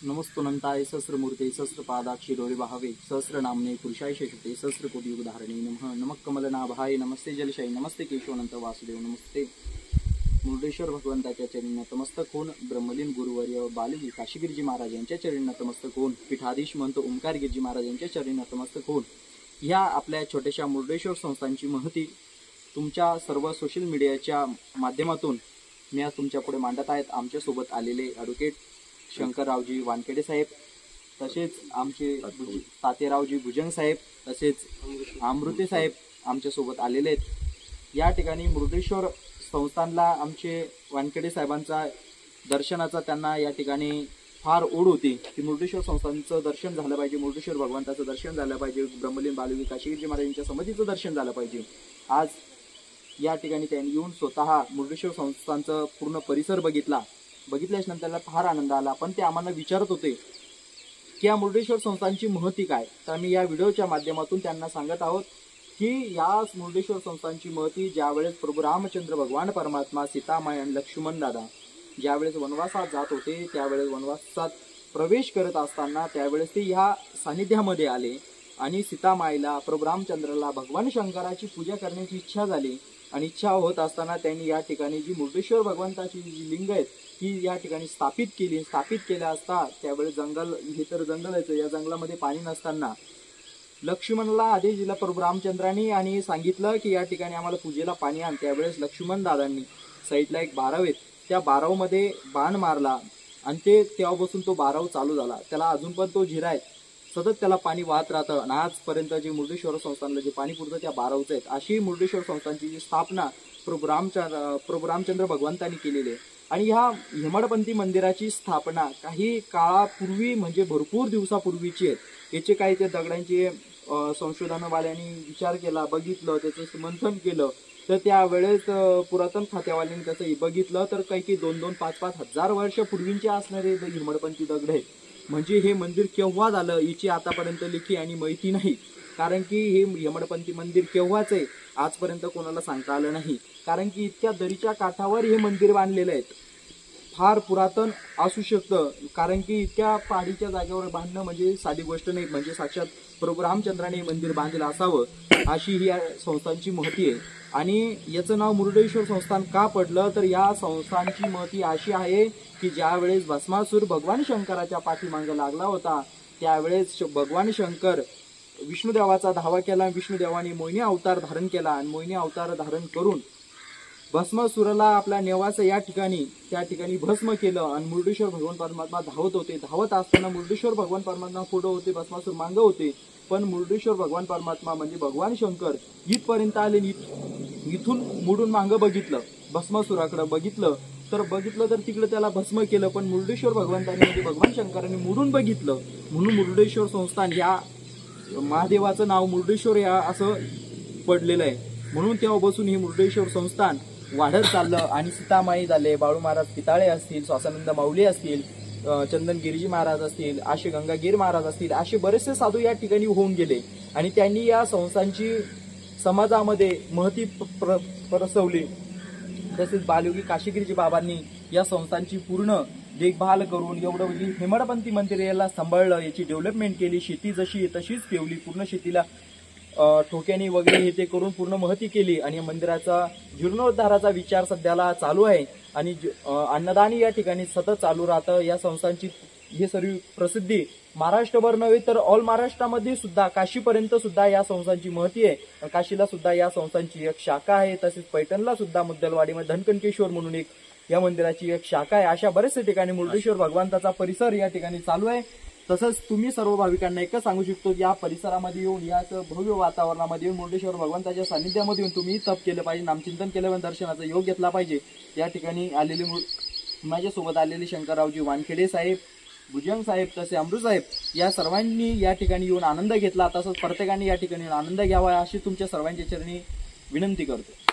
नमस्तुनंताय सहस्रमूर्ते सहस्रपादाक्षी डोळे बहावे सहस्रनामने पुरुषाय शेषते सहस्रकोटी युगधारणे नमः नमः कमलनाभाय नमस्ते जलशाई नमस्ते केशवनंत वासुदेव नमस्ते मुरुडेश्वर भगवंताच्या चरणी नतमस्तक होऊन ब्रह्मलीन गुरुवर्य बालजी काशीगिरीजी महाराज यांच्या चरणी नतमस्तक होऊन पीठाधीश महंत ओंकारगिरीजी महाराज यांच्या चरणी नतमस्तक होऊन ह्या आपल्या छोट्याशा मुरुडेश्वर संस्थांची महती तुमच्या सर्व सोशल मीडियाच्या माध्यमातून मी आज तुमच्या पुढे मांडत आहेत। आमच्या सोबत आलेले ॲडव्होकेट शंकररावजी वानखेडे साहेब, तसेच आमचे तातेरावजी भुजंग साहेब, तसेच अमृते साहेब आमच्या सोबत आलेले आहेत। या ठिकाणी मुरुडेश्वर संस्थानला आमचे वानखेडे साहेबांचा दर्शनाचा त्यांना या ठिकाणी फार ओढ होती की मुरुडेश्वर संस्थानचं दर्शन झालं पाहिजे, मुरुडेश्वर भगवंताचं दर्शन झालं पाहिजे, ब्रह्मलीन बालजी काशीगिरीजी महाराजांच्या समाधीचं दर्शन झालं पाहिजे। आज या ठिकाणी त्यांनी येऊन स्वतः मुरुडेश्वर संस्थानचं पूर्ण परिसर बघितल्यानंतर त्याला फार आनंद आला। पण ते आम्हाला विचारत होते की या मुरुडेश्वर संस्थानची महती काय, तर आम्ही या व्हिडिओच्या माध्यमातून त्यांना सांगत आहोत की या मुरुडेश्वर संस्थानची महती ज्यावेळेस प्रभू रामचंद्र भगवान परमात्मा, सीतामाई आणि लक्ष्मण दादा ज्यावेळेस वनवासात जात होते, त्यावेळेस वनवासात प्रवेश करत असताना त्यावेळेस ते ह्या सानिध्यामध्ये आले आणि सीतामाईला, प्रभू रामचंद्राला, भगवान शंकराची पूजा करण्याची इच्छा झाली आणि इच्छा होत असताना त्यांनी या ठिकाणी जी मुरुडेश्वर भगवंताची जी लिंग आहेत ती या ठिकाणी स्थापित केल्या असता त्यावेळेस जंगल, हे तर जंगलाचं, या जंगलामध्ये पाणी नसताना लक्ष्मणला आदेश दिला प्रभू रामचंद्रांनी आणि सांगितलं की या ठिकाणी आम्हाला पूजेला पाणी आण। त्यावेळेस लक्ष्मण दादांनी साईडला एक बाराव आहे, त्या बारावमध्ये बाण मारला आणि तेव्हापासून तो बाराव चालू झाला। त्याला अजून पण तो झिरा आहे, सतत त्याला पाणी वाहत राहतं आणि आजपर्यंत जे मुरुडेश्वर संस्थानला जे पाणी पुरतं त्या बारावचं आहेत। अशी मुरुडेश्वर संस्थानची जी स्थापना प्रभू रामचंद्र भगवंतांनी केलेली आहे। आणि ह्या हेमाडपंथी मंदिराची स्थापना काही काळापूर्वी म्हणजे भरपूर दिवसापूर्वीची आहे। याचे काही ते दगडांचे संशोधनवाल्यांनी विचार केला, बघितलं, त्याचं मंथन केलं, तर त्यावेळेस पुरातन खात्यावाल्यांनी त्याचं बघितलं तर काही 2-2, 5-5 हजार वर्षापूर्वींचे असणारे हेमाडपंथी दगड आहेत। म्हणजे हे मंदिर केव्हा झालं याची आतापर्यंत लेखी आणि माहिती नाही, कारण की हे हेमाडपंथी मंदिर केव्हाच आहे आजपर्यंत कोणाला सांगता आलं नाही, कारण की इतक्या दरीच्या काठावर हे मंदिर बांधलेलं आहे। फार पुरातन असू शकतं, कारण की इतक्या पहाडीच्या जागेवर बांधणं म्हणजे साधी गोष्ट नाही, म्हणजे साक्षात प्रभू रामचंद्राने मंदिर बांधलेलं असावं अशी ही या संस्थांची महती आहे। आणि याचं नाव मुरुडेश्वर संस्थान का पडलं तर या संस्थानची महती अशी आहे की ज्यावेळेस भस्मासूर भगवान शंकराच्या पाठीमागे लागला होता त्यावेळेस भगवान शंकर विष्णुदेवाचा धावा केला, विष्णुदेवाने मोहिनी अवतार धारण केला आणि मोहिनी अवतार धारण करून भस्मासुराला आपला निवास या ठिकाणी भस्म केलं आणि मुरुडेश्वर भगवान परमात्मा धावत असताना मुरुडेश्वर भगवान परमात्मा पुढे होते, भस्मासूर मागे होते, पण मुरुडेश्वर भगवान परमात्मा म्हणजे भगवान शंकर इथपर्यंत आले, इथून मुडून मागं बघितलं, भस्मासुराकडे बघितलं तर तिकडे त्याला भस्म केलं, पण मुरुडेश्वर भगवंताने म्हणजे भगवान शंकरांनी मुडून बघितलं, म्हणून मुरुडेश्वर संस्थान या महादेवाचं नाव मुरुडेश्वर या असं पडलेलं आहे। म्हणून तेव्हापासून हे मुरुडेश्वर संस्थान वाढत चाललं आणि सीतामाई झाले, बाळू महाराज पिताळे असतील, स्वासानंद माऊली असतील, चंदनगिरीजी महाराज असतील, असे गंगागीर महाराज असतील, असे बरेचसे साधू या ठिकाणी होऊन गेले आणि त्यांनी या संस्थांची समाजामध्ये महती परसवली। तसेच बालयोगी काशीगिरीजी बाबांनी या संस्थांची पूर्ण देखभाल करून एवढं हेमाडपंथी मंदिर याला सांभाळलं, याची डेव्हलपमेंट केली, शेती जशी तशीच ठेवली, पूर्ण शेतीला ठोक्यानी वगैरे हे ते करून पूर्ण महती केली आणि मंदिराचा जीर्णोद्धाराचा विचार सध्याला चालू आहे आणि अन्नदान या ठिकाणी सतत चालू राहतं। या संस्थांची हे सर्व प्रसिद्धी महाराष्ट्रभर नव्हे तर ऑल महाराष्ट्रामध्ये सुद्धा, काशीपर्यंत सुद्धा या संस्थांची महती आहे। काशीला सुद्धा या संस्थांची एक शाखा आहे, तसेच पैठणला सुद्धा मुद्दलवाडीमध्ये धनकनकेश्वर म्हणून एक या मंदिराची एक शाखा आहे। अशा बरेचसे ठिकाणी मुरुडेश्वर भगवंताचा परिसर या ठिकाणी चालू आहे। तसंच तुम्ही सर्व भाविकांना एकच सांगू शकतो की या परिसरामध्ये येऊन, याच भव्य वातावरणामध्ये येऊन मुरुडेश्वर भगवंताच्या सानिध्यामध्ये येऊन तुम्ही तप केलं पाहिजे, नामचिंतन केलं पाहिजे, दर्शनाचा योग घेतला पाहिजे। या ठिकाणी आलेले माझ्यासोबत आलेले शंकररावजी वानखेडे साहेब, भुजंग साहेब, तसे अमृत साहेब या सर्वांनी या ठिकाणी येऊन आनंद घेतला, तसंच प्रत्येकाने या ठिकाणी आनंद घ्यावा अशी तुमच्या सर्वांच्या चरणी विनंती करतो।